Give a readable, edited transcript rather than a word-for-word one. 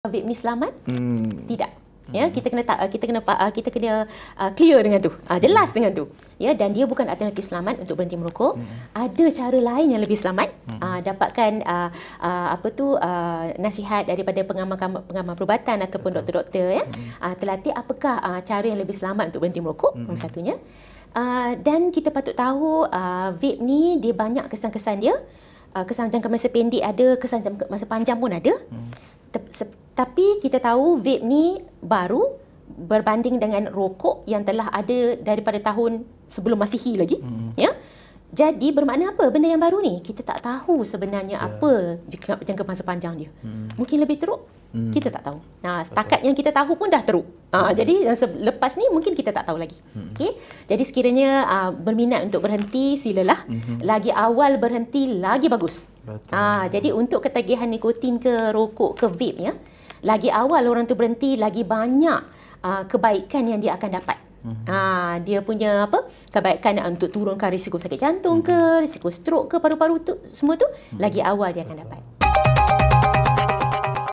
vape ni selamat? Tidak. Ya, kita kena clear dengan tu, jelas dengan tu. Ya, dan dia bukan alternatif selamat untuk berhenti merokok. Ada cara lain yang lebih selamat. Dapatkan nasihat daripada pengamal perubatan ataupun doktor-doktor, ya. Terlatih apakah cara yang lebih selamat untuk berhenti merokok, satunya. Dan kita patut tahu vape ni dia banyak kesan-kesan dia. Kesan jangka masa pendek ada, kesan jangka masa panjang pun ada. Tapi kita tahu vape ni baru berbanding dengan rokok yang telah ada daripada tahun sebelum Masihi lagi. Ya. Jadi bermakna apa benda yang baru ni? Kita tak tahu sebenarnya apa jangka masa panjang dia. Mungkin lebih teruk, kita tak tahu. Setakat yang kita tahu pun dah teruk. Jadi lepas ni mungkin kita tak tahu lagi. Okey. Jadi sekiranya berminat untuk berhenti, silalah. Lagi awal berhenti lagi bagus. Jadi untuk ketagihan nikotin ke rokok ke vape, ya, lagi awal orang tu berhenti, lagi banyak kebaikan yang dia akan dapat. Dia punya kebaikan untuk turunkan risiko sakit jantung ke, risiko stroke ke, paru-paru tu, semua tu lagi awal dia akan dapat.